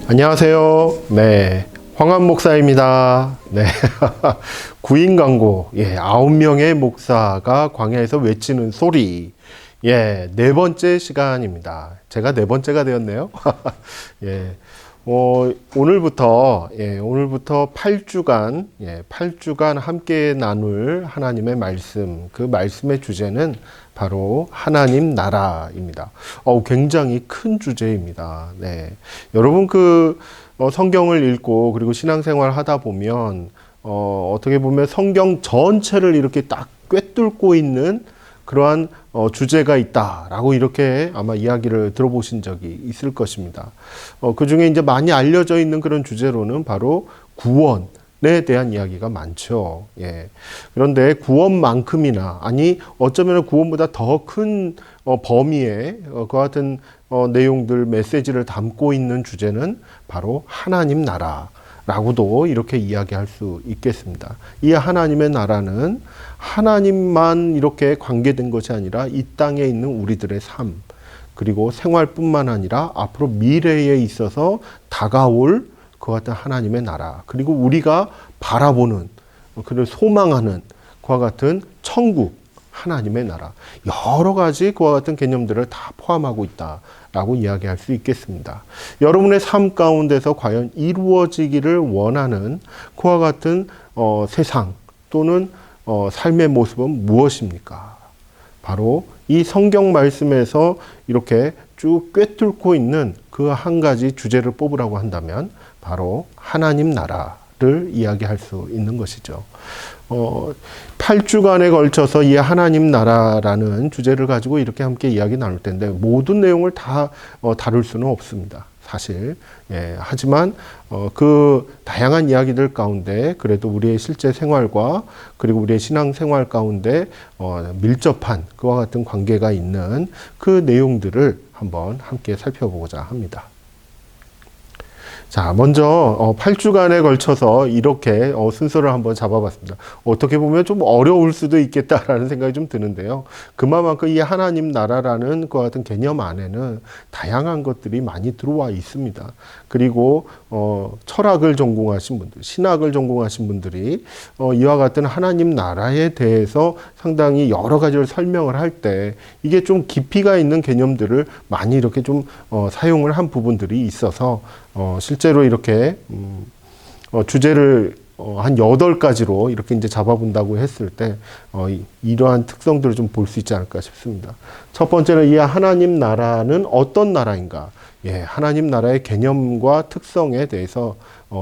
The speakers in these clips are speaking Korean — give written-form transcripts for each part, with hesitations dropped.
안녕하세요. 네. 황한 목사입니다. 네. 구인 광고. 예, 9명의 목사가 광야에서 외치는 소리. 예, 네 번째 시간입니다. 제가 네 번째가 되었네요. 예. 오늘부터 8주간, 8주간 함께 나눌 하나님의 말씀, 그 말씀의 주제는 바로 하나님 나라입니다. 굉장히 큰 주제입니다. 네. 여러분 성경을 읽고 그리고 신앙생활 하다 보면, 어떻게 보면 성경 전체를 이렇게 딱 꿰뚫고 있는 그러한 주제가 있다라고 이렇게 아마 이야기를 들어보신 적이 있을 것입니다. 그 중에 이제 많이 알려져 있는 그런 주제로는 바로 구원에 대한 이야기가 많죠. 예. 그런데 구원만큼이나, 아니 어쩌면 구원보다 더 큰 범위의 그와 같은 내용들, 메시지를 담고 있는 주제는 바로 하나님 나라라고도 이렇게 이야기할 수 있겠습니다. 이 하나님의 나라는 하나님만 이렇게 관계된 것이 아니라 이 땅에 있는 우리들의 삶, 그리고 생활뿐만 아니라 앞으로 미래에 있어서 다가올 그와 같은 하나님의 나라, 그리고 우리가 바라보는, 그리고 소망하는 그와 같은 천국, 하나님의 나라, 여러 가지 그와 같은 개념들을 다 포함하고 있다라고 이야기할 수 있겠습니다. 여러분의 삶 가운데서 과연 이루어지기를 원하는 그와 같은 세상 또는 삶의 모습은 무엇입니까? 바로 이 성경 말씀에서 이렇게 쭉 꿰뚫고 있는 그 한 가지 주제를 뽑으라고 한다면 바로 하나님 나라를 이야기할 수 있는 것이죠. 8주간에 걸쳐서 이 하나님 나라라는 주제를 가지고 이렇게 함께 이야기 나눌 텐데 모든 내용을 다 다룰 수는 없습니다. 사실. 예, 하지만 그 다양한 이야기들 가운데 그래도 우리의 실제 생활과 그리고 우리의 신앙 생활 가운데 밀접한 그와 같은 관계가 있는 그 내용들을 한번 함께 살펴보고자 합니다. 자, 먼저 8주간에 걸쳐서 이렇게 순서를 한번 잡아봤습니다. 어떻게 보면 좀 어려울 수도 있겠다라는 생각이 좀 드는데요. 그만큼 이 하나님 나라라는 것 같은 개념 안에는 다양한 것들이 많이 들어와 있습니다. 그리고 철학을 전공하신 분들, 신학을 전공하신 분들이 이와 같은 하나님 나라에 대해서 상당히 여러 가지를 설명을 할 때 이게 좀 깊이가 있는 개념들을 많이 이렇게 좀 사용을 한 부분들이 있어서 실제로 이렇게 주제를 한 8가지로 이렇게 이제 잡아본다고 했을 때 이러한 특성들을 좀 볼 수 있지 않을까 싶습니다. 첫 번째는 이 하나님 나라는 어떤 나라인가? 예, 하나님 나라의 개념과 특성에 대해서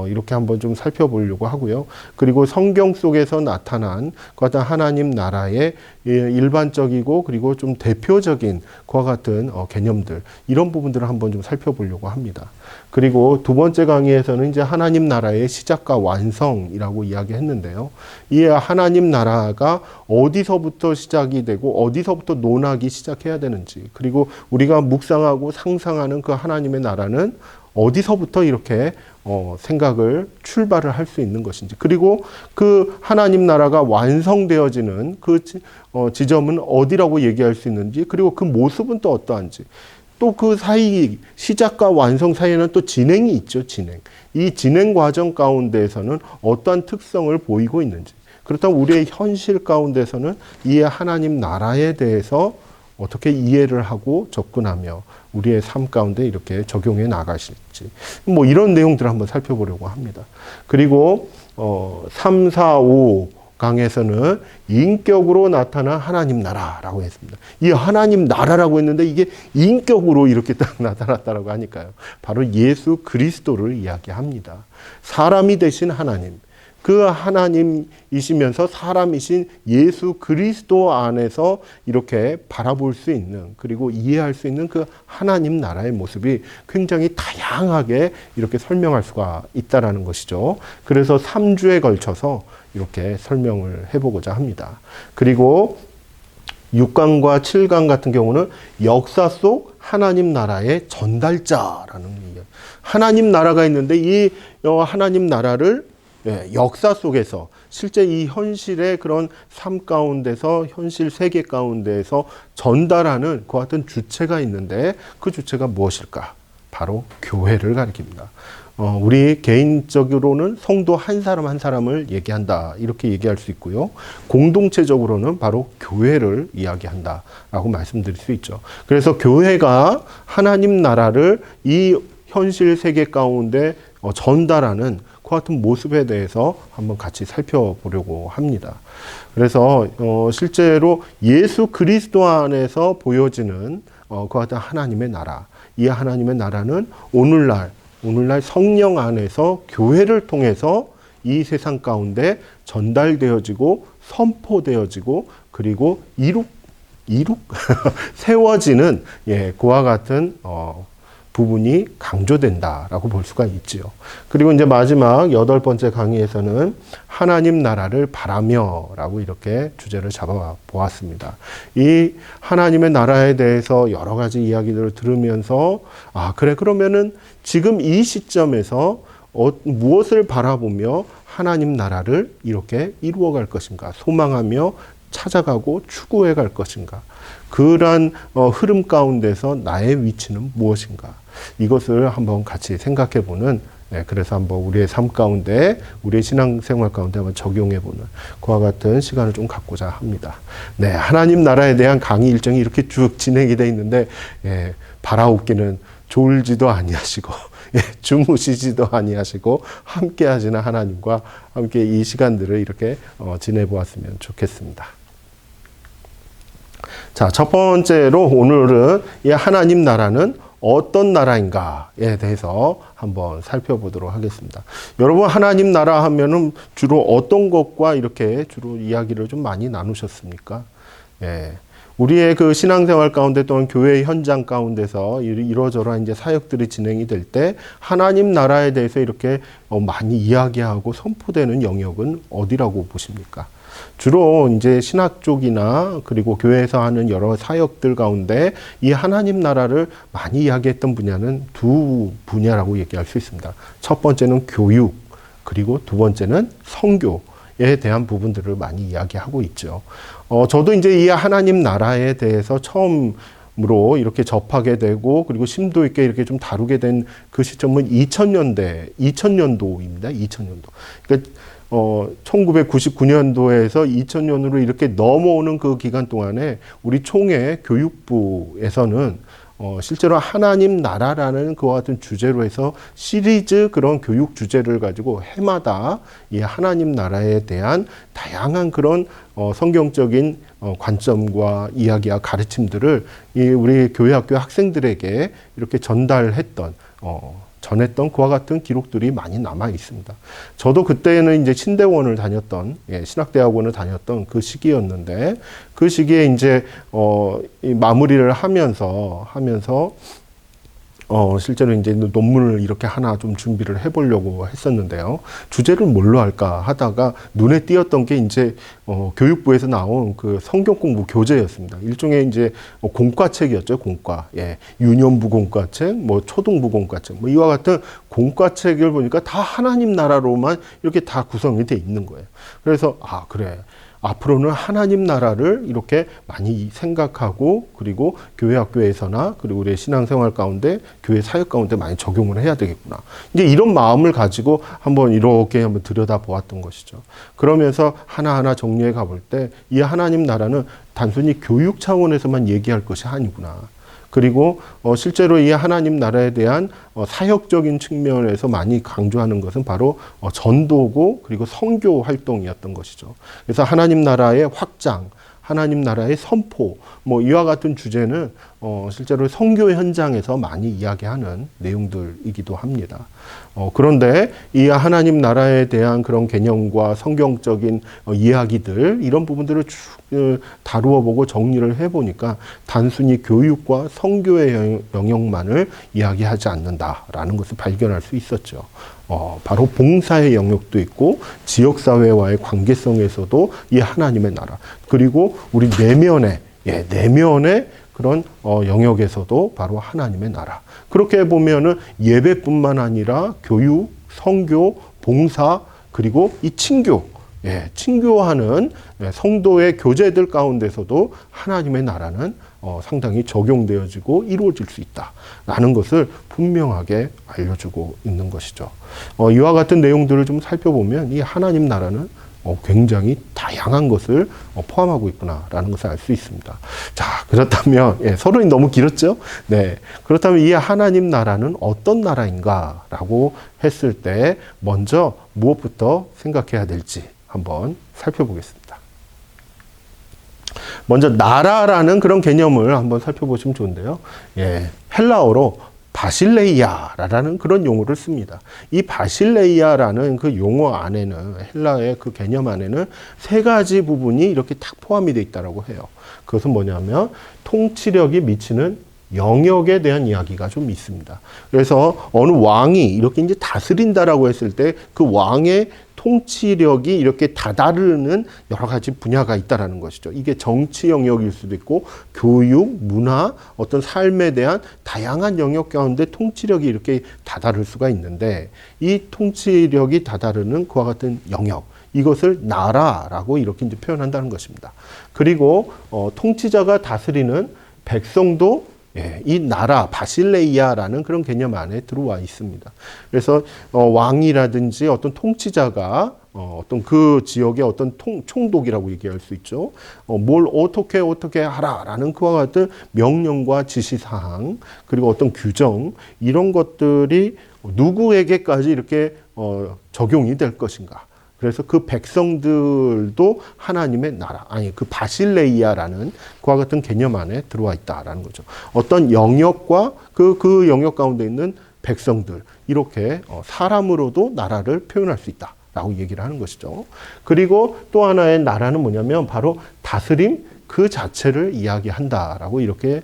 이렇게 한번 좀 살펴보려고 하고요. 그리고 성경 속에서 나타난 그와 같은 하나님 나라의 일반적이고 그리고 좀 대표적인 그와 같은 개념들, 이런 부분들을 한번 좀 살펴보려고 합니다. 그리고 두 번째 강의에서는 이제 하나님 나라의 시작과 완성이라고 이야기했는데요. 이 하나님 나라가 어디서부터 시작이 되고 어디서부터 논하기 시작해야 되는지, 그리고 우리가 묵상하고 상상하는 그 하나님의 나라는 어디서부터 이렇게 생각을 출발을 할 수 있는 것인지, 그리고 그 하나님 나라가 완성되어지는 그 지점은 어디라고 얘기할 수 있는지, 그리고 그 모습은 또 어떠한지, 또 그 사이, 시작과 완성 사이에는 또 진행이 있죠. 진행. 이 진행 과정 가운데에서는 어떠한 특성을 보이고 있는지, 그렇다면 우리의 현실 가운데서는 이 하나님 나라에 대해서 어떻게 이해를 하고 접근하며 우리의 삶 가운데 이렇게 적용해 나가실지, 이런 내용들을 한번 살펴보려고 합니다. 그리고 3, 4, 5 강에서는 인격으로 나타난 하나님 나라라고 했습니다. 이 하나님 나라라고 했는데 이게 인격으로 이렇게 딱 나타났다라고 하니까요. 바로 예수 그리스도를 이야기합니다. 사람이 되신 하나님, 그 하나님이시면서 사람이신 예수 그리스도 안에서 이렇게 바라볼 수 있는, 그리고 이해할 수 있는 그 하나님 나라의 모습이 굉장히 다양하게 이렇게 설명할 수가 있다라는 것이죠. 그래서 3주에 걸쳐서 이렇게 설명을 해보고자 합니다. 그리고 6강과 7강 같은 경우는 역사 속 하나님 나라의 전달자라는 얘기예요. 하나님 나라가 있는데 이 하나님 나라를 역사 속에서 실제 이 현실의 그런 삶 가운데서, 현실 세계 가운데에서 전달하는 그 같은 주체가 있는데 그 주체가 무엇일까? 바로 교회를 가리킵니다. 우리 개인적으로는 성도 한 사람 한 사람을 얘기한다 이렇게 얘기할 수 있고요. 공동체적으로는 바로 교회를 이야기한다라고 말씀드릴 수 있죠. 그래서 교회가 하나님 나라를 이 현실 세계 가운데 전달하는 그 같은 모습에 대해서 한번 같이 살펴보려고 합니다. 그래서 실제로 예수 그리스도 안에서 보여지는 그 같은 하나님의 나라, 이 하나님의 나라는 오늘날 성령 안에서 교회를 통해서 이 세상 가운데 전달되어지고 선포되어지고 그리고 세워지는 그와 같은 부분이 강조된다라고 볼 수가 있지요. 그리고 이제 마지막 8번째 강의에서는 하나님 나라를 바라며라고 이렇게 주제를 잡아 보았습니다. 이 하나님의 나라에 대해서 여러 가지 이야기들을 들으면서 그러면은 지금 이 시점에서 무엇을 바라보며 하나님 나라를 이렇게 이루어갈 것인가, 소망하며 찾아가고 추구해 갈 것인가, 그러한 흐름 가운데서 나의 위치는 무엇인가, 이것을 한번 같이 생각해 보는, 그래서 한번 우리의 삶 가운데, 우리의 신앙생활 가운데 한번 적용해 보는 그와 같은 시간을 좀 갖고자 합니다. 하나님 나라에 대한 강의 일정이 이렇게 쭉 진행이 되어 있는데, 바라옵기는 졸지도 아니하시고 주무시지도 아니하시고 함께 하시는 하나님과 함께 이 시간들을 이렇게 지내보았으면 좋겠습니다. 자, 첫 번째로 오늘은 이 하나님 나라는 어떤 나라인가에 대해서 한번 살펴보도록 하겠습니다. 여러분, 하나님 나라 하면은 주로 어떤 것과 이렇게 주로 이야기를 좀 많이 나누셨습니까? 우리의 그 신앙생활 가운데 또는 교회 현장 가운데서 이러저러한 이제 사역들이 진행이 될 때 하나님 나라에 대해서 이렇게 많이 이야기하고 선포되는 영역은 어디라고 보십니까? 주로 이제 신학 쪽이나 그리고 교회에서 하는 여러 사역들 가운데 이 하나님 나라를 많이 이야기했던 분야는 두 분야라고 얘기할 수 있습니다. 첫 번째는 교육, 그리고 두 번째는 선교에 대한 부분들을 많이 이야기하고 있죠. 저도 이제 이 하나님 나라에 대해서 처음으로 이렇게 접하게 되고 그리고 심도 있게 이렇게 좀 다루게 된 그 시점은 2000년도입니다. 2000년도. 그러니까 1999년도에서 2000년으로 이렇게 넘어오는 그 기간 동안에 우리 총회 교육부에서는 실제로 하나님 나라라는 그와 같은 주제로 해서 시리즈 그런 교육 주제를 가지고 해마다 이 하나님 나라에 대한 다양한 그런 성경적인 관점과 이야기와 가르침들을 우리 교회 학교 학생들에게 이렇게 전했던 그와 같은 기록들이 많이 남아 있습니다. 저도 그때는 이제 신대원을 다녔던, 신학대학원을 다녔던 그 시기였는데, 그 시기에 이제, 이 마무리를 하면서, 실제로 이제 논문을 이렇게 하나 좀 준비를 해보려고 했었는데요. 주제를 뭘로 할까 하다가 눈에 띄었던 게 이제, 교육부에서 나온 그 성경 공부 교재였습니다. 일종의 이제 공과책이었죠, 공과. 유년부 공과책, 초등부 공과책, 이와 같은 공과책을 보니까 다 하나님 나라로만 이렇게 다 구성이 돼 있는 거예요. 그래서, 그래. 앞으로는 하나님 나라를 이렇게 많이 생각하고 그리고 교회 학교에서나 그리고 우리의 신앙생활 가운데 교회 사역 가운데 많이 적용을 해야 되겠구나. 이제 이런 마음을 가지고 한번 들여다 보았던 것이죠. 그러면서 하나하나 정리해 가볼 때 이 하나님 나라는 단순히 교육 차원에서만 얘기할 것이 아니구나. 그리고 실제로 이 하나님 나라에 대한 사역적인 측면에서 많이 강조하는 것은 바로 전도고 그리고 선교 활동이었던 것이죠. 그래서 하나님 나라의 확장, 하나님 나라의 선포, 이와 같은 주제는 실제로 선교 현장에서 많이 이야기하는 내용들이기도 합니다. 그런데 이 하나님 나라에 대한 그런 개념과 성경적인 이야기들, 이런 부분들을 쭉 다루어 보고 정리를 해보니까 단순히 교육과 선교의 영역만을 이야기하지 않는다라는 것을 발견할 수 있었죠. 바로 봉사의 영역도 있고 지역사회와의 관계성에서도 이 하나님의 나라, 그리고 우리 내면의 그런 영역에서도 바로 하나님의 나라. 그렇게 보면은 예배뿐만 아니라 교육, 선교, 봉사, 그리고 이 친교, 친교하는 성도의 교제들 가운데서도 하나님의 나라는 상당히 적용되어지고 이루어질 수 있다라는 것을 분명하게 알려주고 있는 것이죠. 이와 같은 내용들을 좀 살펴보면 이 하나님 나라는 굉장히 다양한 것을 포함하고 있구나라는 것을 알 수 있습니다. 자, 그렇다면 서론이 너무 길었죠? 네, 그렇다면 이 하나님 나라는 어떤 나라인가라고 했을 때 먼저 무엇부터 생각해야 될지 한번 살펴보겠습니다. 먼저 나라라는 그런 개념을 한번 살펴보시면 좋은데요. 헬라어로 바실레이아라는 그런 용어를 씁니다. 이 바실레이아라는 그 용어 안에는, 헬라의 그 개념 안에는 세 가지 부분이 이렇게 딱 포함이 되어 있다고 해요. 그것은 뭐냐면 통치력이 미치는 영역에 대한 이야기가 좀 있습니다. 그래서 어느 왕이 이렇게 이제 다스린다라고 했을 때 그 왕의 통치력이 이렇게 다다르는 여러 가지 분야가 있다라는 것이죠. 이게 정치 영역일 수도 있고 교육, 문화, 어떤 삶에 대한 다양한 영역 가운데 통치력이 이렇게 다다를 수가 있는데 이 통치력이 다다르는 그와 같은 영역, 이것을 나라라고 이렇게 이제 표현한다는 것입니다. 그리고 통치자가 다스리는 백성도 이 나라 바실레이아라는 그런 개념 안에 들어와 있습니다. 그래서 왕이라든지 어떤 통치자가 어떤 그 지역의 어떤 총독이라고 얘기할 수 있죠. 뭘 어떻게 하라라는 그와 같은 명령과 지시사항, 그리고 어떤 규정, 이런 것들이 누구에게까지 이렇게 적용이 될 것인가. 그래서 그 백성들도 하나님의 나라, 그 바실레이아라는 그와 같은 개념 안에 들어와 있다라는 거죠. 어떤 영역과 그 영역 가운데 있는 백성들, 이렇게 사람으로도 나라를 표현할 수 있다라고 얘기를 하는 것이죠. 그리고 또 하나의 나라는 뭐냐면 바로 다스림 그 자체를 이야기한다라고 이렇게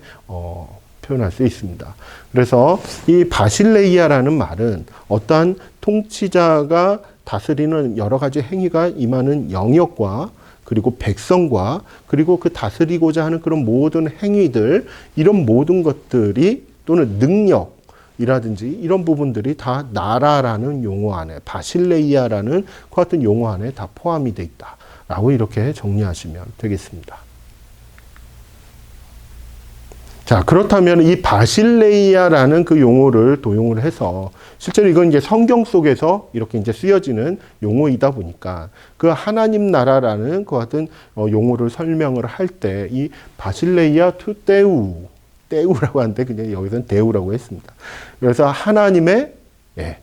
표현할 수 있습니다. 그래서 이 바실레이아라는 말은 어떠한 통치자가 다스리는 여러 가지 행위가 임하는 영역과 그리고 백성과 그리고 그 다스리고자 하는 그런 모든 행위들, 이런 모든 것들이 또는 능력이라든지 이런 부분들이 다 나라라는 용어 안에, 바실레이아라는 그 같은 용어 안에 다 포함이 되어 있다라고 이렇게 정리하시면 되겠습니다. 자, 그렇다면 이 바실레이아라는 그 용어를 도용을 해서 실제로 이건 이제 성경 속에서 이렇게 이제 쓰여지는 용어이다 보니까 그 하나님 나라라는 그 같은 용어를 설명을 할 때 이 바실레이아 투 떼우라고 하는데 그냥 여기서는 데우라고 했습니다. 그래서 하나님의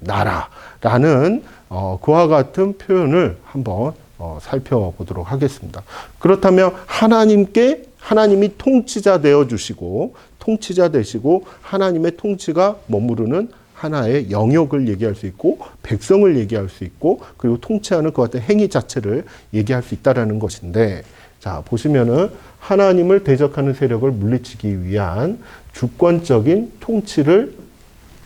나라라는 그와 같은 표현을 한번 살펴보도록 하겠습니다. 그렇다면 하나님이 통치자 되어 주시고 통치자 되시고 하나님의 통치가 머무르는 하나의 영역을 얘기할 수 있고 백성을 얘기할 수 있고 그리고 통치하는 그 같은 행위 자체를 얘기할 수 있다라는 것인데, 자 보시면은 하나님을 대적하는 세력을 물리치기 위한 주권적인 통치를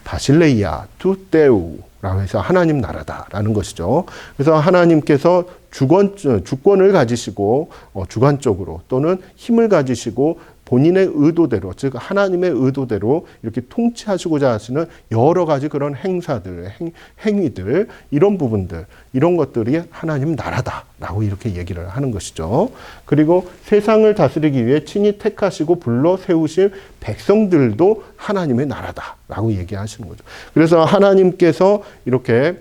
바실레이아 투 떼우라고 해서 하나님 나라다라는 것이죠. 그래서 하나님께서 주권을 가지시고 주관적으로 또는 힘을 가지시고 본인의 의도대로, 즉 하나님의 의도대로 이렇게 통치하시고자 하시는 여러 가지 그런 행사들, 행위들, 이런 부분들, 이런 것들이 하나님 나라다라고 이렇게 얘기를 하는 것이죠. 그리고 세상을 다스리기 위해 친히 택하시고 불러 세우신 백성들도 하나님의 나라다라고 얘기하시는 거죠. 그래서 하나님께서 이렇게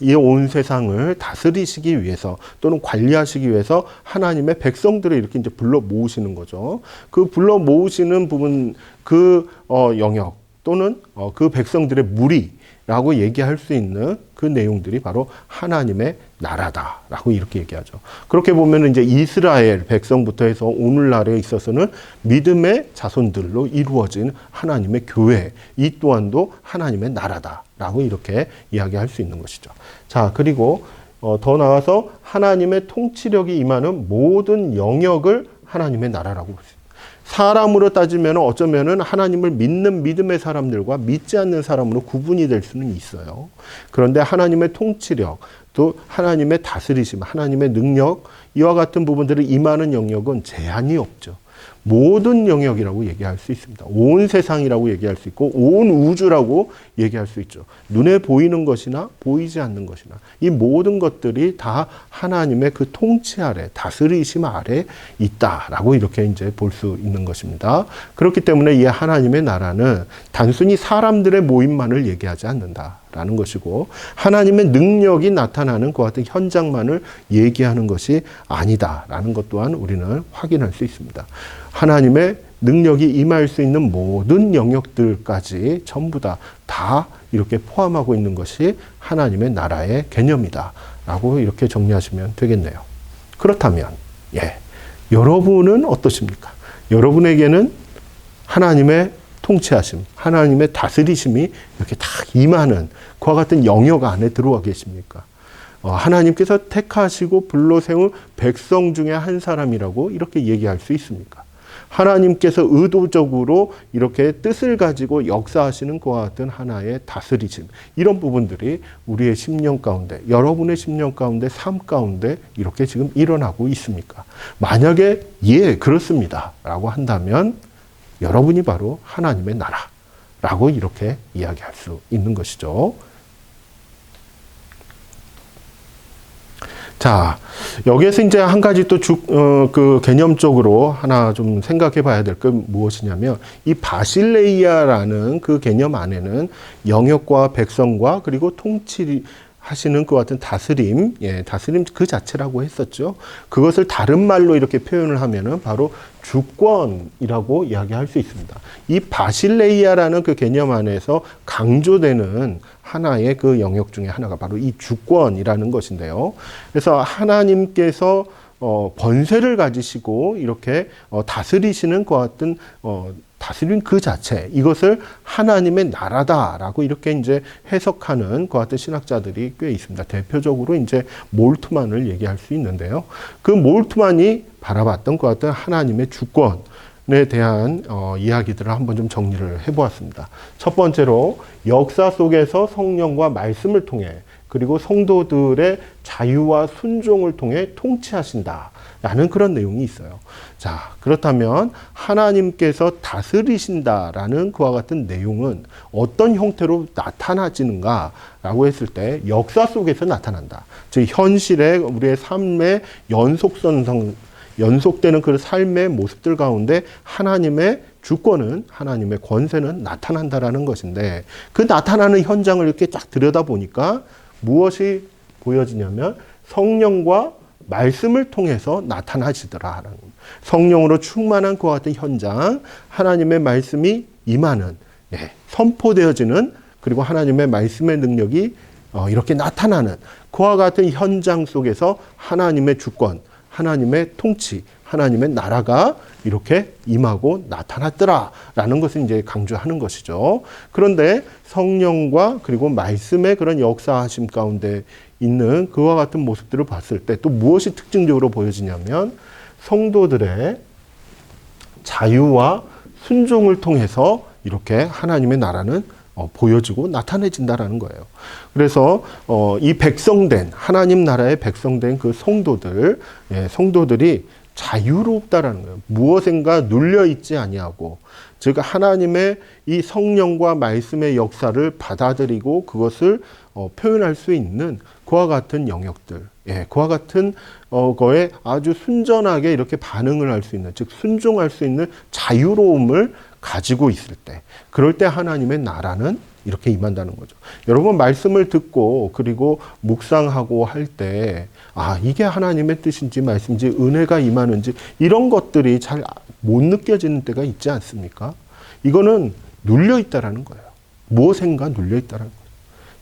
이 온 세상을 다스리시기 위해서 또는 관리하시기 위해서 하나님의 백성들을 이렇게 이제 불러 모으시는 거죠. 그 불러 모으시는 부분, 그 영역 또는 그 백성들의 무리라고 얘기할 수 있는 그 내용들이 바로 하나님의 나라다라고 이렇게 얘기하죠. 그렇게 보면 이제 이스라엘 백성부터 해서 오늘날에 있어서는 믿음의 자손들로 이루어진 하나님의 교회, 이 또한도 하나님의 나라다라고 이렇게 이야기할 수 있는 것이죠. 자, 그리고 더 나아가서 하나님의 통치력이 임하는 모든 영역을 하나님의 나라라고 볼 수 있습니다. 사람으로 따지면 어쩌면은 하나님을 믿는 믿음의 사람들과 믿지 않는 사람으로 구분이 될 수는 있어요. 그런데 하나님의 통치력, 또 하나님의 다스리심, 하나님의 능력, 이와 같은 부분들을 임하는 영역은 제한이 없죠. 모든 영역이라고 얘기할 수 있습니다. 온 세상이라고 얘기할 수 있고 온 우주라고 얘기할 수 있죠. 눈에 보이는 것이나 보이지 않는 것이나 이 모든 것들이 다 하나님의 그 통치 아래, 다스리심 아래 있다라고 이렇게 이제 볼 수 있는 것입니다. 그렇기 때문에 이 하나님의 나라는 단순히 사람들의 모임만을 얘기하지 않는다라는 것이고 하나님의 능력이 나타나는 그 같은 현장만을 얘기하는 것이 아니다라는 것 또한 우리는 확인할 수 있습니다. 하나님의 능력이 임할 수 있는 모든 영역들까지 전부 다 이렇게 포함하고 있는 것이 하나님의 나라의 개념이다라고 이렇게 정리하시면 되겠네요. 그렇다면 여러분은 어떠십니까? 여러분에게는 하나님의 통치하심, 하나님의 다스리심이 이렇게 딱 임하는 그와 같은 영역 안에 들어와 계십니까? 하나님께서 택하시고 불러 세운 백성 중에 한 사람이라고 이렇게 얘기할 수 있습니까? 하나님께서 의도적으로 이렇게 뜻을 가지고 역사하시는 그와 같은 하나의 다스리심, 이런 부분들이 우리의 심령 가운데, 여러분의 심령 가운데, 삶 가운데 이렇게 지금 일어나고 있습니까? 만약에 그렇습니다 라고 한다면 여러분이 바로 하나님의 나라라고 이렇게 이야기할 수 있는 것이죠. 자, 여기에서 이제 한 가지 또 그 개념적으로 하나 좀 생각해 봐야 될 건 무엇이냐면, 이 바실레이아라는 그 개념 안에는 영역과 백성과 그리고 통치하시는 그 같은 다스림, 다스림 그 자체라고 했었죠. 그것을 다른 말로 이렇게 표현을 하면은 바로 주권이라고 이야기할 수 있습니다. 이 바실레이아라는 그 개념 안에서 강조되는 하나의 그 영역 중에 하나가 바로 이 주권이라는 것인데요. 그래서 하나님께서 권세를 가지시고 이렇게 다스리시는 것 같은 다스림 그 자체, 이것을 하나님의 나라다라고 이렇게 이제 해석하는 것 같은 신학자들이 꽤 있습니다. 대표적으로 이제 몰트만을 얘기할 수 있는데요. 그 몰트만이 바라봤던 것 같은 하나님의 주권에 대한 이야기들을 한번 좀 정리를 해보았습니다. 첫 번째로 역사 속에서 성령과 말씀을 통해 그리고 성도들의 자유와 순종을 통해 통치하신다라는 그런 내용이 있어요. 자, 그렇다면 하나님께서 다스리신다라는 그와 같은 내용은 어떤 형태로 나타나지는가라고 했을 때 역사 속에서 나타난다. 즉 현실의 우리의 삶의 연속되는 그 삶의 모습들 가운데 하나님의 주권은, 하나님의 권세는 나타난다라는 것인데, 그 나타나는 현장을 이렇게 쫙 들여다보니까 무엇이 보여지냐면 성령과 말씀을 통해서 나타나시더라. 성령으로 충만한 그와 같은 현장, 하나님의 말씀이 임하는, 선포되어지는, 그리고 하나님의 말씀의 능력이 이렇게 나타나는 그와 같은 현장 속에서 하나님의 주권, 하나님의 통치, 하나님의 나라가 이렇게 임하고 나타났더라라는 것을 이제 강조하는 것이죠. 그런데 성령과 그리고 말씀의 그런 역사하심 가운데 있는 그와 같은 모습들을 봤을 때 또 무엇이 특징적으로 보여지냐면 성도들의 자유와 순종을 통해서 이렇게 하나님의 나라는 보여지고 나타내진다라는 거예요. 그래서 이 백성된, 하나님 나라의 백성된 그 성도들이 자유롭다라는 거예요. 무엇인가 눌려있지 아니하고, 즉 하나님의 이 성령과 말씀의 역사를 받아들이고 그것을 표현할 수 있는 그와 같은 영역들, 그와 같은 거에 아주 순전하게 이렇게 반응을 할 수 있는, 즉 순종할 수 있는 자유로움을 가지고 있을 때, 그럴 때 하나님의 나라는 이렇게 임한다는 거죠. 여러분 말씀을 듣고 그리고 묵상하고 할 때 이게 하나님의 뜻인지 말씀인지 은혜가 임하는지 이런 것들이 잘 못 느껴지는 때가 있지 않습니까? 이거는 눌려있다라는 거예요. 무엇인가 눌려있다라는 거예요.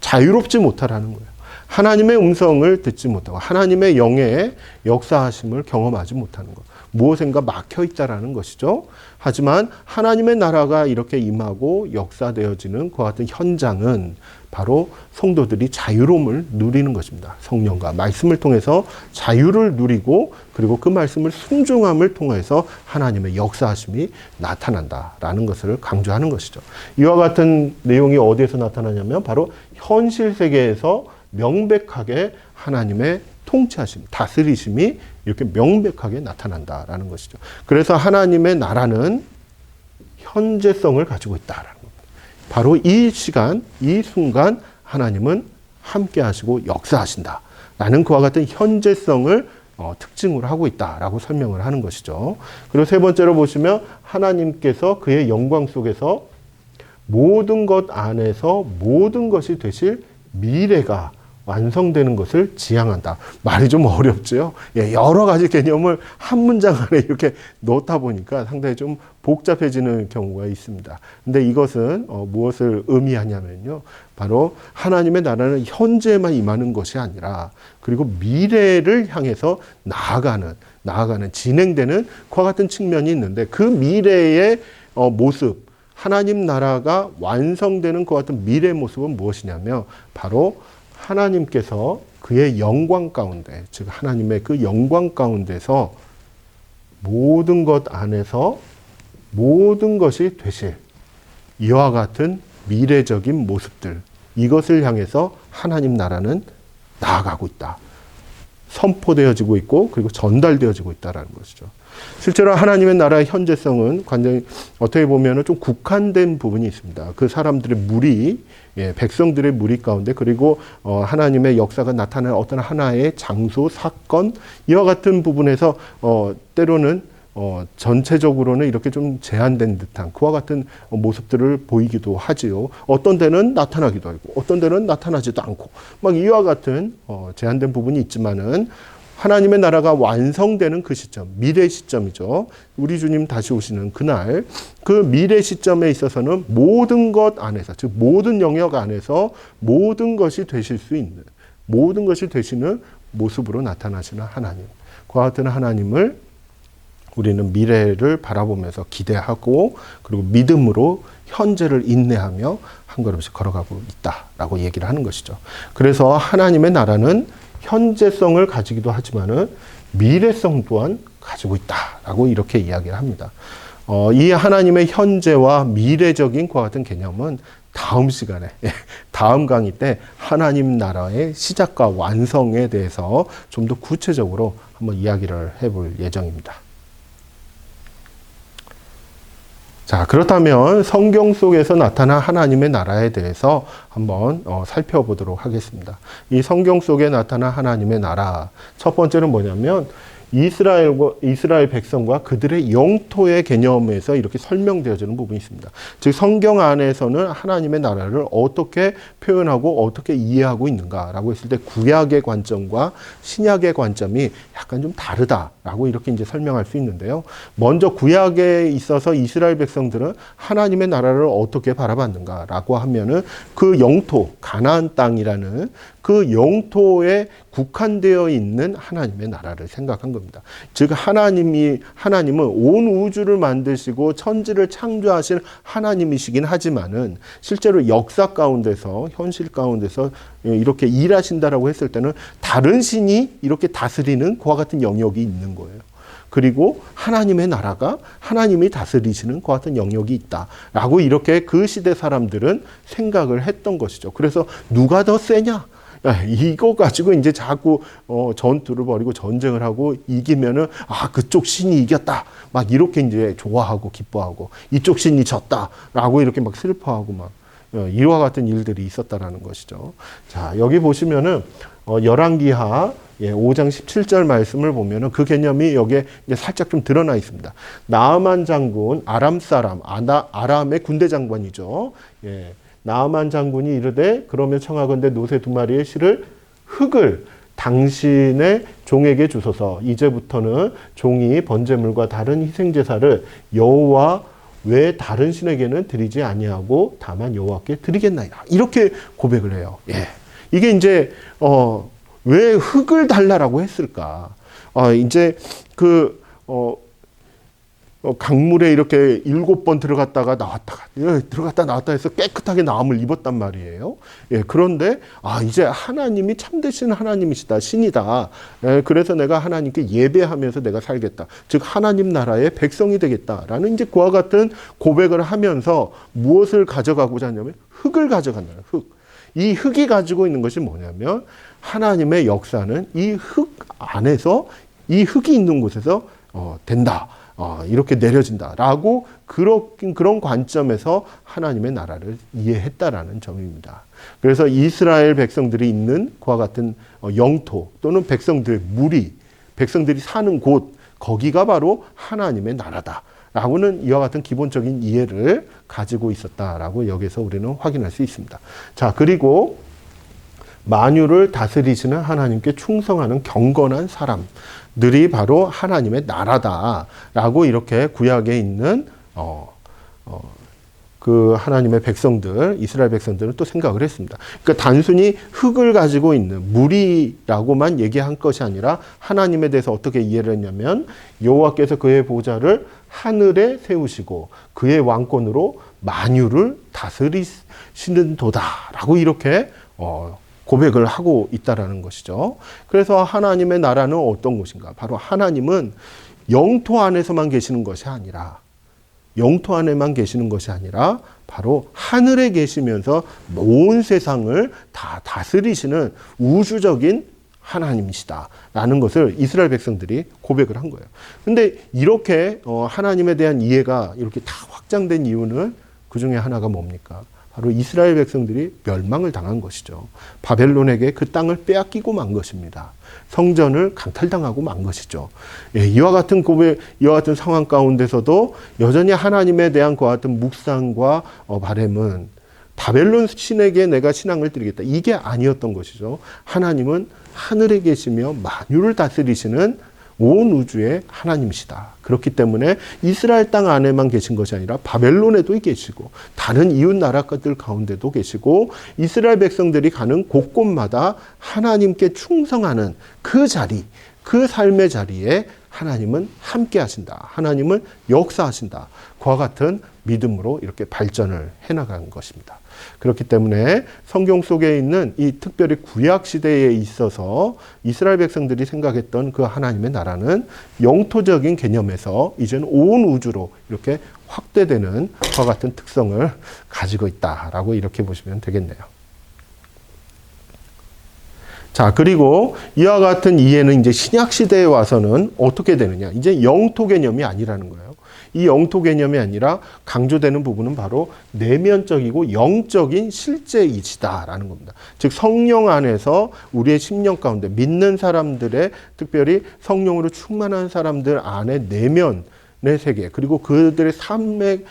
자유롭지 못하라는 거예요. 하나님의 음성을 듣지 못하고 하나님의 영의 역사하심을 경험하지 못하는 것. 무엇인가 막혀있다라는 것이죠. 하지만 하나님의 나라가 이렇게 임하고 역사되어지는 그와 같은 현장은 바로 성도들이 자유로움을 누리는 것입니다. 성령과 말씀을 통해서 자유를 누리고 그리고 그 말씀을 순종함을 통해서 하나님의 역사하심이 나타난다라는 것을 강조하는 것이죠. 이와 같은 내용이 어디에서 나타나냐면 바로 현실 세계에서 명백하게 하나님의 통치하심, 다스리심이 이렇게 명백하게 나타난다라는 것이죠. 그래서 하나님의 나라는 현재성을 가지고 있다라는 겁니다. 바로 이 시간, 이 순간 하나님은 함께 하시고 역사하신다라는 그와 같은 현재성을 특징으로 하고 있다라고 설명을 하는 것이죠. 그리고 세 번째로 보시면 하나님께서 그의 영광 속에서 모든 것 안에서 모든 것이 되실 미래가 완성되는 것을 지향한다. 말이 좀 어렵죠. 예, 여러 가지 개념을 한 문장 안에 이렇게 넣다 보니까 상당히 좀 복잡해지는 경우가 있습니다. 근데 이것은 무엇을 의미하냐면요. 바로 하나님의 나라는 현재에만 임하는 것이 아니라 그리고 미래를 향해서 나아가는 진행되는 그와 같은 측면이 있는데 그 미래의 모습, 하나님 나라가 완성되는 것 같은 미래의 모습은 무엇이냐면 바로 하나님께서 그의 영광 가운데, 즉 하나님의 그 영광 가운데서 모든 것 안에서 모든 것이 되실 이와 같은 미래적인 모습들, 이것을 향해서 하나님 나라는 나아가고 있다. 선포되어지고 있고 그리고 전달되어지고 있다는 것이죠. 실제로 하나님의 나라의 현재성은 완전히 어떻게 보면 좀 국한된 부분이 있습니다. 그 사람들의 무리, 백성들의 무리 가운데 그리고 하나님의 역사가 나타나는 어떤 하나의 장소, 사건 이와 같은 부분에서 때로는 전체적으로는 이렇게 좀 제한된 듯한 그와 같은 모습들을 보이기도 하지요. 어떤 데는 나타나기도 하고 어떤 데는 나타나지도 않고 막 이와 같은 제한된 부분이 있지만은 하나님의 나라가 완성되는 그 시점, 미래 시점이죠. 우리 주님 다시 오시는 그날 그 미래 시점에 있어서는 모든 것 안에서, 즉 모든 영역 안에서 모든 것이 되실 수 있는, 모든 것이 되시는 모습으로 나타나시는 하나님. 그와 같은 하나님을 우리는 미래를 바라보면서 기대하고 그리고 믿음으로 현재를 인내하며 한 걸음씩 걸어가고 있다라고 얘기를 하는 것이죠. 그래서 하나님의 나라는 현재성을 가지기도 하지만은 미래성 또한 가지고 있다라고 이렇게 이야기를 합니다. 이 하나님의 현재와 미래적인 그와 같은 개념은 다음 시간에, 다음 강의 때 하나님 나라의 시작과 완성에 대해서 좀 더 구체적으로 한번 이야기를 해볼 예정입니다. 자, 그렇다면 성경 속에서 나타난 하나님의 나라에 대해서 한번 살펴보도록 하겠습니다. 이 성경 속에 나타난 하나님의 나라, 첫 번째는 뭐냐면 이스라엘 백성과 그들의 영토의 개념에서 이렇게 설명되어지는 부분이 있습니다. 즉 성경 안에서는 하나님의 나라를 어떻게 표현하고 어떻게 이해하고 있는가라고 했을 때 구약의 관점과 신약의 관점이 약간 좀 다르다라고 이렇게 이제 설명할 수 있는데요. 먼저 구약에 있어서 이스라엘 백성들은 하나님의 나라를 어떻게 바라봤는가라고 하면은 그 영토, 가나안 땅이라는 그 영토에 국한되어 있는 하나님의 나라를 생각한 겁니다. 즉 하나님은 온 우주를 만드시고 천지를 창조하신 하나님이시긴 하지만은 실제로 역사 가운데서 현실 가운데서 이렇게 일하신다라고 했을 때는 다른 신이 이렇게 다스리는 그와 같은 영역이 있는 거예요. 그리고 하나님의 나라가 하나님이 다스리시는 그와 같은 영역이 있다라고 이렇게 그 시대 사람들은 생각을 했던 것이죠. 그래서 누가 더 세냐? 이거 가지고 이제 자꾸 전투를 벌이고 전쟁을 하고 이기면은 그쪽 신이 이겼다 막 이렇게 이제 좋아하고 기뻐하고 이쪽 신이 졌다라고 이렇게 막 슬퍼하고 막 이와 같은 일들이 있었다라는 것이죠. 자, 여기 보시면은 열왕기하 5장 17절 말씀을 보면은 그 개념이 여기에 이제 살짝 좀 드러나 있습니다. 나아만 장군, 아람 사람, 아람의 군대 장관이죠. 나아만 장군이 이르되 그러면 청하건대 노새 2마리의 실을 흙을 당신의 종에게 주소서. 이제부터는 종이 번제물과 다른 희생제사를 여호와 왜 다른 신에게는 드리지 아니하고 다만 여호와께 드리겠나이다. 이렇게 고백을 해요. 이게 이제 왜 흙을 달라라고 했을까? 이제 강물에 이렇게 7번 들어갔다 나왔다 해서 깨끗하게 나음을 입었단 말이에요. 그런데 이제 하나님이 참되신 하나님이시다, 신이다. 그래서 내가 하나님께 예배하면서 내가 살겠다. 즉 하나님 나라의 백성이 되겠다라는 이제 그와 같은 고백을 하면서 무엇을 가져가고자 하냐면 흙을 가져간다는 흙. 이 흙이 가지고 있는 것이 뭐냐면 하나님의 역사는 이 흙 안에서 이 흙이 있는 곳에서 된다. 이렇게 내려진다라고 그런 관점에서 하나님의 나라를 이해했다라는 점입니다. 그래서 이스라엘 백성들이 있는 그와 같은 영토 또는 백성들이 사는 곳, 거기가 바로 하나님의 나라다라고는 이와 같은 기본적인 이해를 가지고 있었다라고 여기서 우리는 확인할 수 있습니다. 자, 그리고 만유를 다스리시는 하나님께 충성하는 경건한 사람들이 바로 하나님의 나라다라고 이렇게 구약에 있는 그 하나님의 백성들, 이스라엘 백성들은 또 생각을 했습니다. 그러니까 단순히 흙을 가지고 있는 무리라고만 얘기한 것이 아니라 하나님에 대해서 어떻게 이해를 했냐면 여호와께서 그의 보좌를 하늘에 세우시고 그의 왕권으로 만유를 다스리시는 도다라고 이렇게 고백을 하고 있다라는 것이죠. 그래서 하나님의 나라는 어떤 곳인가? 바로 하나님은 영토 안에서만 계시는 것이 아니라 영토 안에만 계시는 것이 아니라 바로 하늘에 계시면서 온 세상을 다 다스리시는 우주적인 하나님이시다라는 것을 이스라엘 백성들이 고백을 한 거예요. 근데 이렇게 하나님에 대한 이해가 이렇게 다 확장된 이유는 그 중에 하나가 뭡니까? 바로 이스라엘 백성들이 멸망을 당한 것이죠. 바벨론에게 그 땅을 빼앗기고 만 것입니다. 성전을 강탈당하고 만 것이죠. 예, 이와 같은 이와 같은 상황 가운데서도 여전히 하나님에 대한 그와 같은 묵상과 바램은 바벨론 신에게 내가 신앙을 드리겠다. 이게 아니었던 것이죠. 하나님은 하늘에 계시며 만유를 다스리시는 온 우주의 하나님이시다. 그렇기 때문에 이스라엘 땅 안에만 계신 것이 아니라 바벨론에도 계시고 다른 이웃 나라들 가운데도 계시고 이스라엘 백성들이 가는 곳곳마다 하나님께 충성하는 그 자리, 그 삶의 자리에 하나님은 함께 하신다. 하나님은 역사하신다. 그와 같은 믿음으로 이렇게 발전을 해나가는 것입니다. 그렇기 때문에 성경 속에 있는 이 특별히 구약 시대에 있어서 이스라엘 백성들이 생각했던 그 하나님의 나라는 영토적인 개념에서 이제는 온 우주로 이렇게 확대되는 그와 같은 특성을 가지고 있다라고 이렇게 보시면 되겠네요. 자, 그리고 이와 같은 이해는 이제 신약 시대에 와서는 어떻게 되느냐? 이제 영토 개념이 아니라는 거예요. 이 영토 개념이 아니라 강조되는 부분은 바로 내면적이고 영적인 실제이시다라는 겁니다. 즉 성령 안에서 우리의 심령 가운데 믿는 사람들의 특별히 성령으로 충만한 사람들 안에 내면의 세계 그리고 그들의 삶의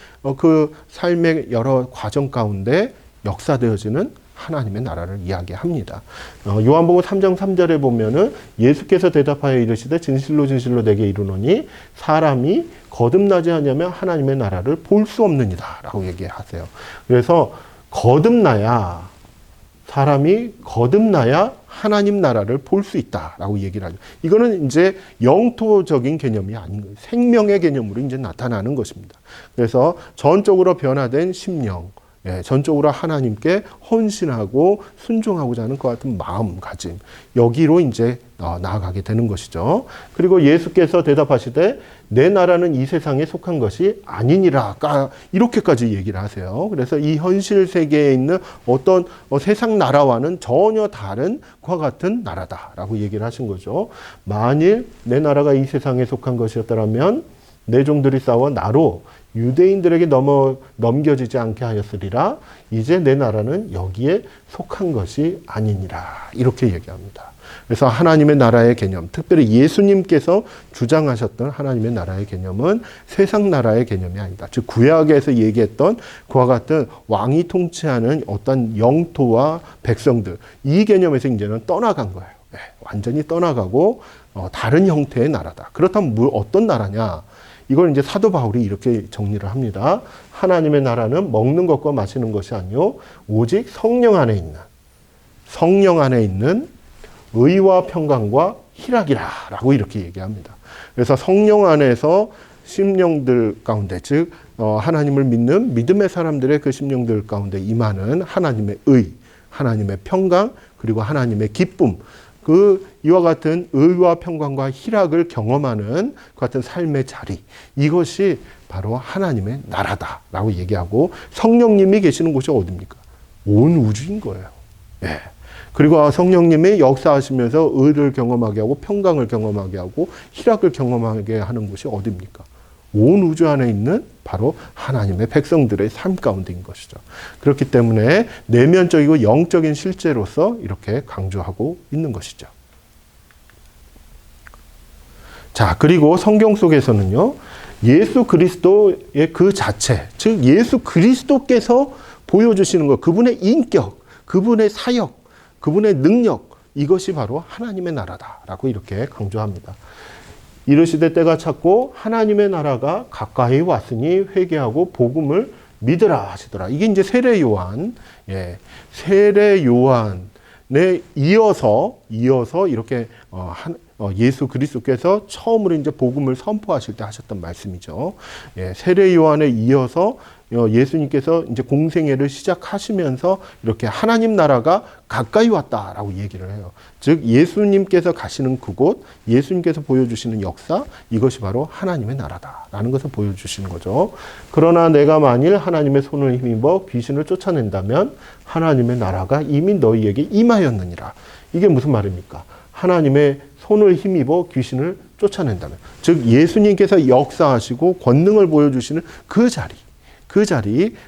삶의 여러 과정 가운데 역사되어지는 하나님의 나라를 이야기합니다. 요한복음 3장 3절에 보면은 예수께서 대답하여 이르시되 진실로 진실로 내게 이르노니 사람이 거듭나지 않으면 하나님의 나라를 볼 수 없느니라 라고 얘기하세요. 그래서 사람이 거듭나야 하나님 나라를 볼 수 있다라고 얘기를 하죠. 이거는 이제 영토적인 개념이 아닌 거예요. 생명의 개념으로 이제 나타나는 것입니다. 그래서 전적으로 변화된 심령, 전적으로 하나님께 헌신하고 순종하고자 하는 것 같은 마음가짐, 여기로 이제 나아가게 되는 것이죠. 그리고 예수께서 대답하시되 내 나라는 이 세상에 속한 것이 아니니라 이렇게까지 얘기를 하세요. 그래서 이 현실 세계에 있는 어떤 세상 나라와는 전혀 다른 그와 같은 나라다라고 얘기를 하신 거죠. 만일 내 나라가 이 세상에 속한 것이었다면 내 종들이 싸워 나로 유대인들에게 넘겨지지 않게 하였으리라. 이제 내 나라는 여기에 속한 것이 아니니라. 이렇게 얘기합니다. 그래서 하나님의 나라의 개념, 특별히 예수님께서 주장하셨던 하나님의 나라의 개념은 세상 나라의 개념이 아니다. 즉 구약에서 얘기했던 그와 같은 왕이 통치하는 어떤 영토와 백성들, 이 개념에서 이제는 떠나간 거예요. 완전히 떠나가고 다른 형태의 나라다. 그렇다면 어떤 나라냐? 이걸 이제 사도 바울이 이렇게 정리를 합니다. 하나님의 나라는 먹는 것과 마시는 것이 아니요 오직 성령 안에 있는 의와 평강과 희락이라라고 이렇게 얘기합니다. 그래서 성령 안에서 심령들 가운데, 즉 하나님을 믿는 믿음의 사람들의 그 심령들 가운데 임하는 하나님의 의, 하나님의 평강, 그리고 하나님의 기쁨, 이와 같은 의와 평강과 희락을 경험하는 그 같은 삶의 자리, 이것이 바로 하나님의 나라다라고 얘기하고, 성령님이 계시는 곳이 어디입니까? 온 우주인 거예요. 예. 그리고 성령님이 역사하시면서 의를 경험하게 하고 평강을 경험하게 하고 희락을 경험하게 하는 곳이 어디입니까? 온 우주 안에 있는 바로 하나님의 백성들의 삶 가운데인 것이죠. 그렇기 때문에 내면적이고 영적인 실제로서 이렇게 강조하고 있는 것이죠. 자, 그리고 성경 속에서는요, 예수 그리스도의 그 자체, 즉 예수 그리스도께서 보여주시는 것, 그분의 인격, 그분의 사역, 그분의 능력, 이것이 바로 하나님의 나라다라고 이렇게 강조합니다. 이르시되 때가 찼고 하나님의 나라가 가까이 왔으니 회개하고 복음을 믿으라 하시더라. 이게 이제 세례 요한, 세례 요한에 이어서 이렇게 예수 그리스도께서 처음으로 이제 복음을 선포하실 때 하셨던 말씀이죠. 세례 요한에 이어서 예수님께서 이제 공생애를 시작하시면서 이렇게 하나님 나라가 가까이 왔다라고 얘기를 해요. 즉 예수님께서 가시는 그곳, 예수님께서 보여주시는 역사, 이것이 바로 하나님의 나라다라는 것을 보여주시는 거죠. 그러나 내가 만일 하나님의 손을 힘입어 귀신을 쫓아낸다면 하나님의 나라가 이미 너희에게 임하였느니라. 이게 무슨 말입니까? 하나님의 손을 힘입어 귀신을 쫓아낸다면, 즉 예수님께서 역사하시고 권능을 보여주시는 그 자리,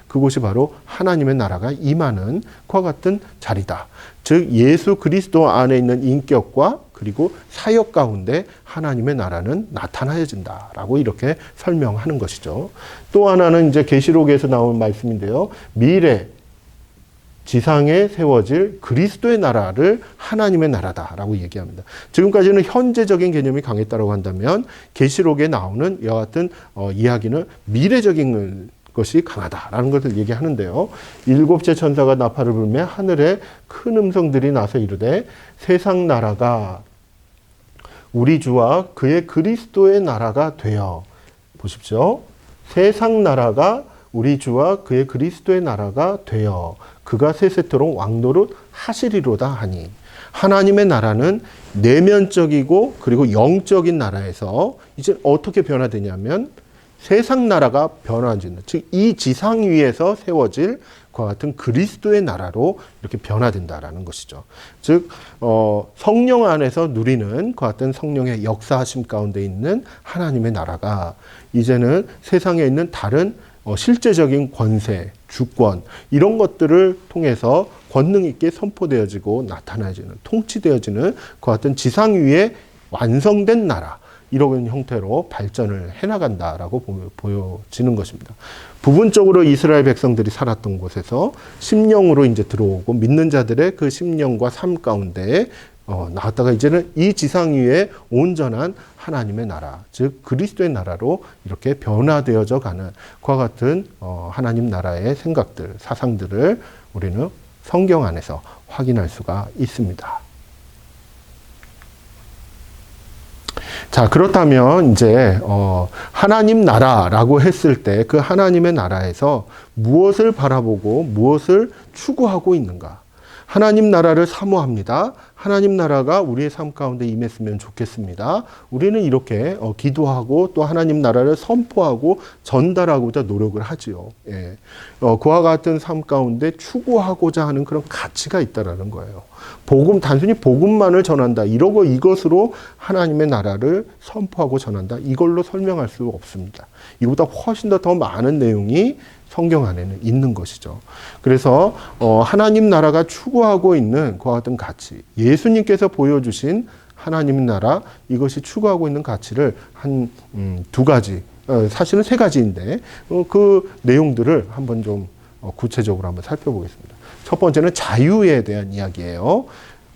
그곳이 바로 하나님의 나라가 임하는 그와 같은 자리다. 즉 예수 그리스도 안에 있는 인격과 그리고 사역 가운데 하나님의 나라는 나타나진다라고 이렇게 설명하는 것이죠. 또 하나는 이제 계시록에서 나온 말씀인데요. 미래 지상에 세워질 그리스도의 나라를 하나님의 나라다라고 얘기합니다. 지금까지는 현재적인 개념이 강했다고 한다면 계시록에 나오는 이와 같은 이야기는 미래적인 것이 강하다라는 것을 얘기하는데요. 일곱째 천사가 나팔을 불며 하늘에 큰 음성들이 나서 이르되 세상 나라가 우리 주와 그의 그리스도의 나라가 되어, 보십시오. 세상 나라가 우리 주와 그의 그리스도의 나라가 되어 그가 세세토록 왕노릇 하시리로다 하니, 하나님의 나라는 내면적이고 그리고 영적인 나라에서 이제 어떻게 변화되냐면 세상 나라가 변화하는, 즉 이 지상 위에서 세워질 그와 같은 그리스도의 나라로 이렇게 변화된다라는 것이죠. 즉 성령 안에서 누리는 그와 같은 성령의 역사하심 가운데 있는 하나님의 나라가 이제는 세상에 있는 다른 실제적인 권세, 주권, 이런 것들을 통해서 권능 있게 선포되어지고 나타나지는, 통치되어지는 그와 같은 지상 위에 완성된 나라, 이런 형태로 발전을 해나간다라고 보여지는 것입니다. 부분적으로 이스라엘 백성들이 살았던 곳에서 심령으로 이제 들어오고 믿는 자들의 그 심령과 삶 가운데 나왔다가 이제는 이 지상 위에 온전한 하나님의 나라, 즉 그리스도의 나라로 이렇게 변화되어져 가는 그와 같은 하나님 나라의 생각들, 사상들을 우리는 성경 안에서 확인할 수가 있습니다. 자, 그렇다면 이제 하나님 나라라고 했을 때 그 하나님의 나라에서 무엇을 바라보고 무엇을 추구하고 있는가? 하나님 나라를 사모합니다. 하나님 나라가 우리의 삶 가운데 임했으면 좋겠습니다. 우리는 이렇게 기도하고 또 하나님 나라를 선포하고 전달하고자 노력을 하지요. 예. 그와 같은 삶 가운데 추구하고자 하는 그런 가치가 있다라는 거예요. 단순히 복음만을 전한다, 이러고 이것으로 하나님의 나라를 선포하고 전한다, 이걸로 설명할 수 없습니다. 이보다 훨씬 더 많은 내용이 성경 안에는 있는 것이죠. 그래서 하나님 나라가 추구하고 있는 그와 같은 가치, 예수님께서 보여주신 하나님 나라, 이것이 추구하고 있는 가치를 한 두 가지, 사실은 세 가지인데 그 내용들을 한번 좀 구체적으로 한번 살펴보겠습니다. 첫 번째는 자유에 대한 이야기예요.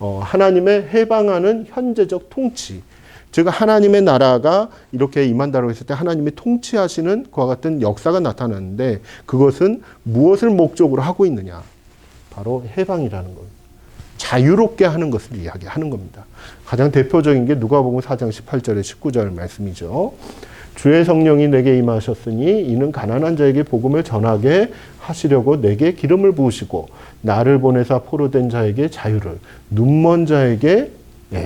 하나님의 해방하는 현재적 통치, 즉 하나님의 나라가 이렇게 임한다고 했을 때 하나님이 통치하시는 그와 같은 역사가 나타나는데 그것은 무엇을 목적으로 하고 있느냐? 바로 해방이라는 겁니다. 자유롭게 하는 것을 이야기하는 겁니다. 가장 대표적인 게 누가복음 4장 18절에 19절 말씀이죠. 주의 성령이 내게 임하셨으니 이는 가난한 자에게 복음을 전하게 하시려고 내게 기름을 부으시고 나를 보내사 포로된 자에게 자유를, 눈먼 자에게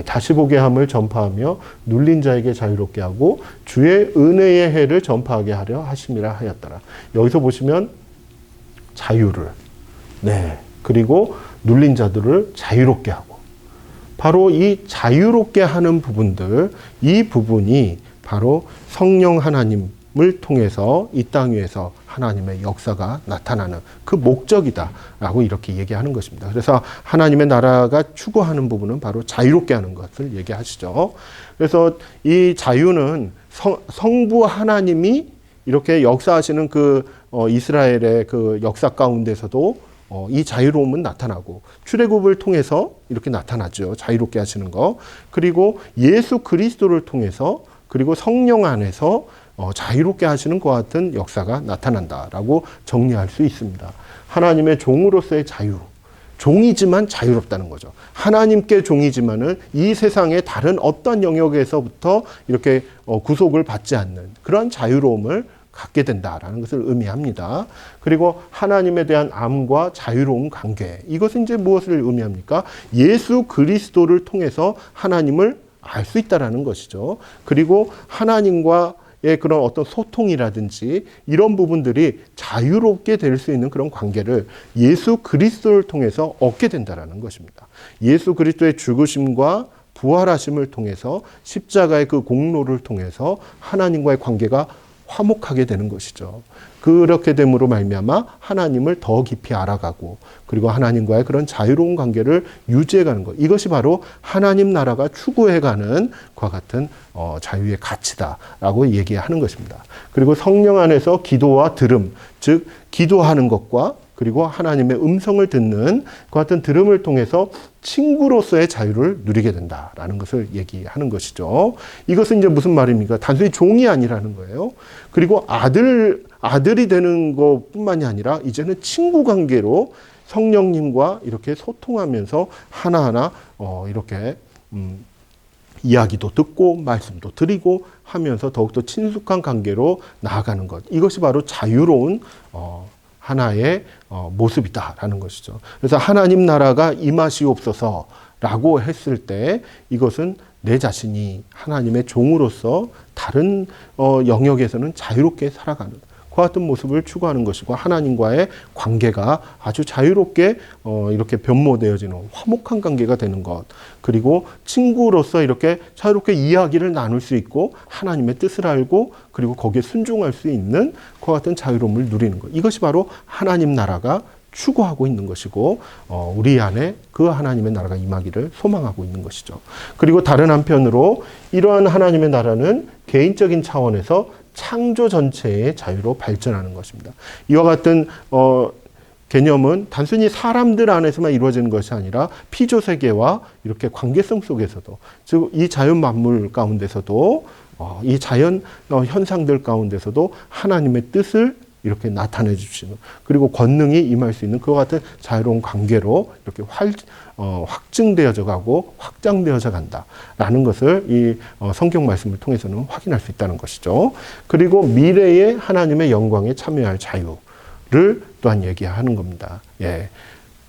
다시 보게 함을 전파하며 눌린 자에게 자유롭게 하고 주의 은혜의 해를 전파하게 하려 하심이라 하였더라. 여기서 보시면 자유를, 그리고 눌린 자들을 자유롭게 하고, 바로 이 자유롭게 하는 부분들, 이 부분이 바로 성령 하나님을 통해서 이 땅 위에서 하나님의 역사가 나타나는 그 목적이다라고 이렇게 얘기하는 것입니다. 그래서 하나님의 나라가 추구하는 부분은 바로 자유롭게 하는 것을 얘기하시죠. 그래서 이 자유는 성부 하나님이 이렇게 역사하시는 그 이스라엘의 그 역사 가운데서도 이 자유로움은 나타나고, 출애굽을 통해서 이렇게 나타나죠. 자유롭게 하시는 거. 그리고 예수 그리스도를 통해서, 그리고 성령 안에서 자유롭게 하시는 것 같은 역사가 나타난다라고 정리할 수 있습니다. 하나님의 종으로서의 자유. 종이지만 자유롭다는 거죠. 하나님께 종이지만은 이 세상의 다른 어떤 영역에서부터 이렇게 구속을 받지 않는 그런 자유로움을 갖게 된다라는 것을 의미합니다. 그리고 하나님에 대한 암과 자유로운 관계. 이것은 이제 무엇을 의미합니까? 예수 그리스도를 통해서 하나님을 알 수 있다라는 것이죠. 그리고 하나님과의 그런 어떤 소통이라든지 이런 부분들이 자유롭게 될 수 있는 그런 관계를 예수 그리스도를 통해서 얻게 된다라는 것입니다. 예수 그리스도의 죽으심과 부활하심을 통해서 십자가의 그 공로를 통해서 하나님과의 관계가 화목하게 되는 것이죠. 그렇게 됨으로 말미암아 하나님을 더 깊이 알아가고, 그리고 하나님과의 그런 자유로운 관계를 유지해가는 것. 이것이 바로 하나님 나라가 추구해가는 그와 같은 자유의 가치다라고 얘기하는 것입니다. 그리고 성령 안에서 기도와 들음, 즉 기도하는 것과 그리고 하나님의 음성을 듣는 그 같은 들음을 통해서 친구로서의 자유를 누리게 된다라는 것을 얘기하는 것이죠. 이것은 이제 무슨 말입니까? 단순히 종이 아니라는 거예요. 그리고 아들이 되는 것뿐만이 아니라 이제는 친구 관계로 성령님과 이렇게 소통하면서 하나하나 이렇게 이야기도 듣고 말씀도 드리고 하면서 더욱더 친숙한 관계로 나아가는 것. 이것이 바로 자유로운 하나의 모습이다라는 것이죠. 그래서 하나님 나라가 임하시옵소서라고 했을 때 이것은 내 자신이 하나님의 종으로서 다른 영역에서는 자유롭게 살아가는 그 같은 모습을 추구하는 것이고, 하나님과의 관계가 아주 자유롭게 이렇게 변모되어지는 화목한 관계가 되는 것, 그리고 친구로서 이렇게 자유롭게 이야기를 나눌 수 있고 하나님의 뜻을 알고 그리고 거기에 순종할 수 있는 그 같은 자유로움을 누리는 것. 이것이 바로 하나님 나라가 추구하고 있는 것이고, 우리 안에 그 하나님의 나라가 임하기를 소망하고 있는 것이죠. 그리고 다른 한편으로 이러한 하나님의 나라는 개인적인 차원에서 창조 전체의 자유로 발전하는 것입니다. 이와 같은 개념은 단순히 사람들 안에서만 이루어지는 것이 아니라 피조 세계와 이렇게 관계성 속에서도, 즉 이 자연 만물 가운데서도, 이 자연 현상들 가운데서도 하나님의 뜻을 이렇게 나타내 주시는, 그리고 권능이 임할 수 있는 그와 같은 자유로운 관계로 이렇게 확증되어져 가고 확장되어져 간다라는 것을 이 성경 말씀을 통해서는 확인할 수 있다는 것이죠. 그리고 미래의 하나님의 영광에 참여할 자유를 또한 얘기하는 겁니다. 예.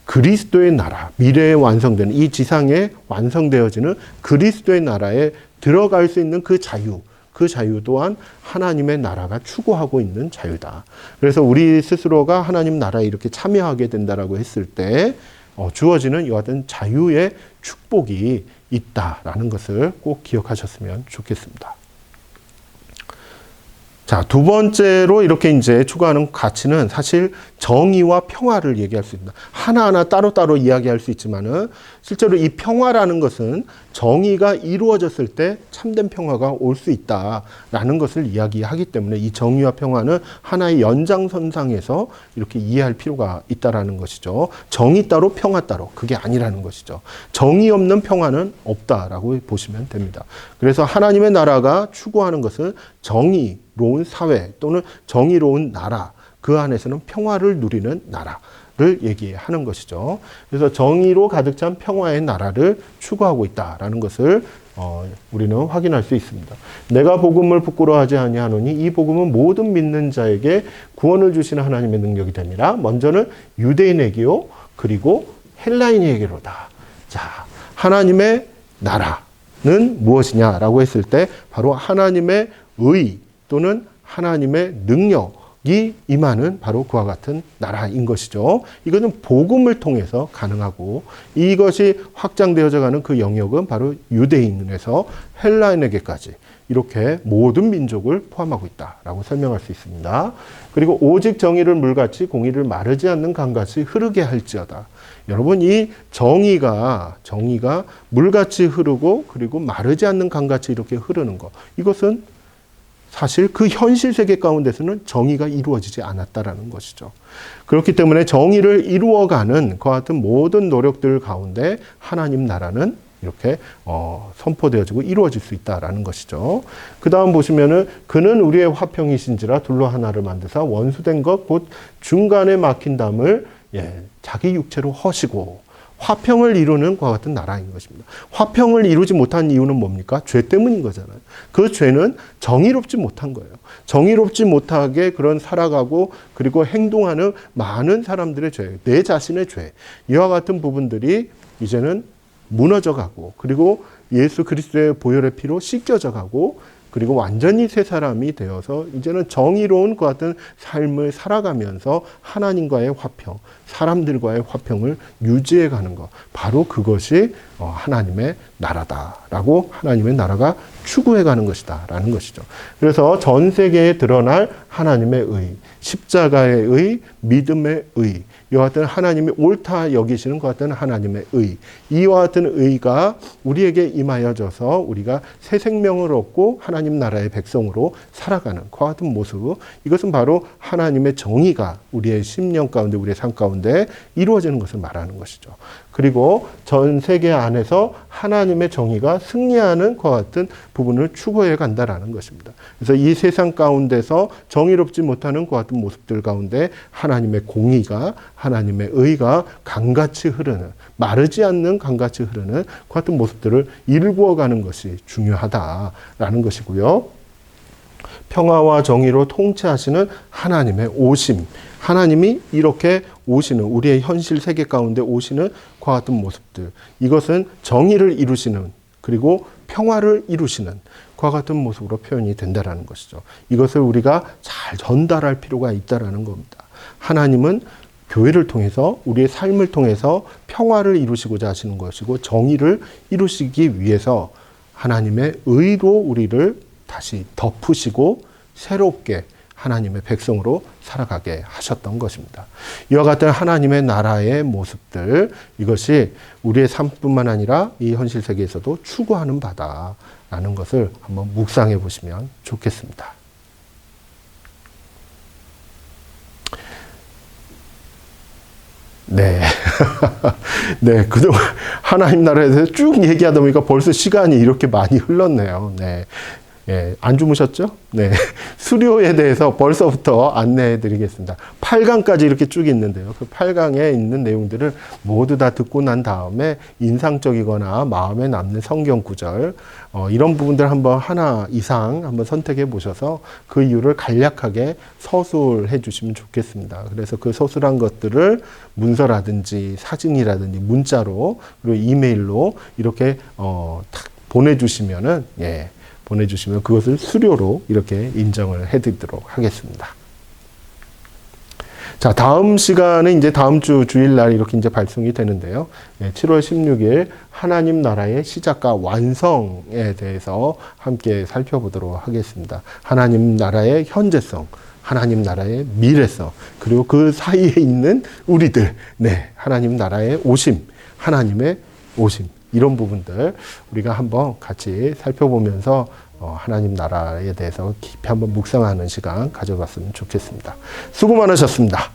그리스도의 나라, 미래에 완성되는 이 지상에 완성되어지는 그리스도의 나라에 들어갈 수 있는 그 자유, 그 자유 또한 하나님의 나라가 추구하고 있는 자유다. 그래서 우리 스스로가 하나님 나라에 이렇게 참여하게 된다라고 했을 때 주어지는 이와 같은 자유의 축복이 있다라는 것을 꼭 기억하셨으면 좋겠습니다. 자, 두 번째로 이렇게 이제 추구하는 가치는 사실 정의와 평화를 얘기할 수 있습니다. 하나하나 따로따로 이야기할 수 있지만은 실제로 이 평화라는 것은 정의가 이루어졌을 때 참된 평화가 올 수 있다라는 것을 이야기하기 때문에 이 정의와 평화는 하나의 연장선상에서 이렇게 이해할 필요가 있다라는 것이죠. 정의 따로 평화 따로 그게 아니라는 것이죠. 정의 없는 평화는 없다라고 보시면 됩니다. 그래서 하나님의 나라가 추구하는 것은 정의로운 사회 또는 정의로운 나라, 그 안에서는 평화를 누리는 나라를 얘기하는 것이죠. 그래서 정의로 가득 찬 평화의 나라를 추구하고 있다라는 것을 우리는 확인할 수 있습니다. 내가 복음을 부끄러워하지 아니하노니 이 복음은 모든 믿는 자에게 구원을 주시는 하나님의 능력이 됩니다. 먼저는 유대인에게요, 그리고 헬라인에게로다. 자, 하나님의 나라는 무엇이냐라고 했을 때 바로 하나님의 의 또는 하나님의 능력, 임하는 바로 그와 같은 나라인 것이죠. 이것은 복음을 통해서 가능하고 이것이 확장되어져 가는 그 영역은 바로 유대인에서 헬라인에게까지 이렇게 모든 민족을 포함하고 있다라고 설명할 수 있습니다. 그리고 오직 정의를 물같이 공의를 마르지 않는 강같이 흐르게 할지어다. 여러분 이 정의가 물같이 흐르고 그리고 마르지 않는 강같이 이렇게 흐르는 것, 이것은 사실 그 현실 세계 가운데서는 정의가 이루어지지 않았다라는 것이죠. 그렇기 때문에 정의를 이루어가는 그와 같은 모든 노력들 가운데 하나님 나라는 이렇게 선포되어지고 이루어질 수 있다라는 것이죠. 그 다음 보시면은 그는 우리의 화평이신지라 둘로 하나를 만드사 원수된 것 곧 중간에 막힌 담을 자기 육체로 허시고 화평을 이루는 그와 같은 나라인 것입니다. 화평을 이루지 못한 이유는 뭡니까? 죄 때문인 거잖아요. 그 죄는 정의롭지 못한 거예요. 정의롭지 못하게 그런 살아가고 그리고 행동하는 많은 사람들의 죄, 내 자신의 죄, 이와 같은 부분들이 이제는 무너져 가고 그리고 예수 그리스도의 보혈의 피로 씻겨져 가고 그리고 완전히 새 사람이 되어서 이제는 정의로운 것 같은 삶을 살아가면서 하나님과의 화평, 사람들과의 화평을 유지해 가는 것. 바로 그것이 하나님의 나라다라고 하나님의 나라가 추구해 가는 것이다라는 것이죠. 그래서 전 세계에 드러날 하나님의 의, 십자가의 의, 믿음의 의, 이와 같은 하나님이 옳다 여기시는 것 같은 하나님의 의, 이와 같은 의가 우리에게 임하여져서 우리가 새 생명을 얻고 하나님 나라의 백성으로 살아가는 그와 같은 모습, 이것은 바로 하나님의 정의가 우리의 심령 가운데 우리의 삶 가운데 이루어지는 것을 말하는 것이죠. 그리고 전 세계 안에서 하나님의 정의가 승리하는 그와 같은 부분을 추구해 간다라는 것입니다. 그래서 이 세상 가운데서 정의롭지 못하는 그와 같은 모습들 가운데 하나님의 공의가, 하나님의 의가 강같이 흐르는, 마르지 않는 강같이 흐르는 그 같은 모습들을 일구어가는 것이 중요하다라는 것이고요. 평화와 정의로 통치하시는 하나님의 오심, 하나님이 이렇게 오시는, 우리의 현실 세계 가운데 오시는 그와 같은 모습들, 이것은 정의를 이루시는 그리고 평화를 이루시는 그와 같은 모습으로 표현이 된다라는 것이죠. 이것을 우리가 잘 전달할 필요가 있다라는 겁니다. 하나님은 교회를 통해서 우리의 삶을 통해서 평화를 이루시고자 하시는 것이고 정의를 이루시기 위해서 하나님의 의로 우리를 다시 덮으시고 새롭게 하나님의 백성으로 살아가게 하셨던 것입니다. 이와 같은 하나님의 나라의 모습들, 이것이 우리의 삶뿐만 아니라 이 현실 세계에서도 추구하는 바다라는 것을 한번 묵상해 보시면 좋겠습니다. 네. 네. 그동안 하나님 나라에 대해서 쭉 얘기하다 보니까 벌써 시간이 이렇게 많이 흘렀네요. 네. 예, 안 주무셨죠? 네. 수료에 대해서 벌써부터 안내해 드리겠습니다. 8강까지 이렇게 쭉 있는데요. 그 8강에 있는 내용들을 모두 다 듣고 난 다음에 인상적이거나 마음에 남는 성경 구절, 이런 부분들 한번 하나 이상 한번 선택해 보셔서 그 이유를 간략하게 서술해 주시면 좋겠습니다. 그래서 그 서술한 것들을 문서라든지 사진이라든지 문자로 그리고 이메일로 이렇게 탁 보내주시면은, 보내주시면 그것을 수료로 이렇게 인정을 해드리도록 하겠습니다. 자, 다음 시간은 이제 다음 주 주일날 이렇게 이제 발송이 되는데요. 7월 16일 하나님 나라의 시작과 완성에 대해서 함께 살펴보도록 하겠습니다. 하나님 나라의 현재성, 하나님 나라의 미래성, 그리고 그 사이에 있는 우리들, 하나님 나라의 오심, 하나님의 오심, 이런 부분들 우리가 한번 같이 살펴보면서 하나님 나라에 대해서 깊이 한번 묵상하는 시간 가져봤으면 좋겠습니다. 수고 많으셨습니다.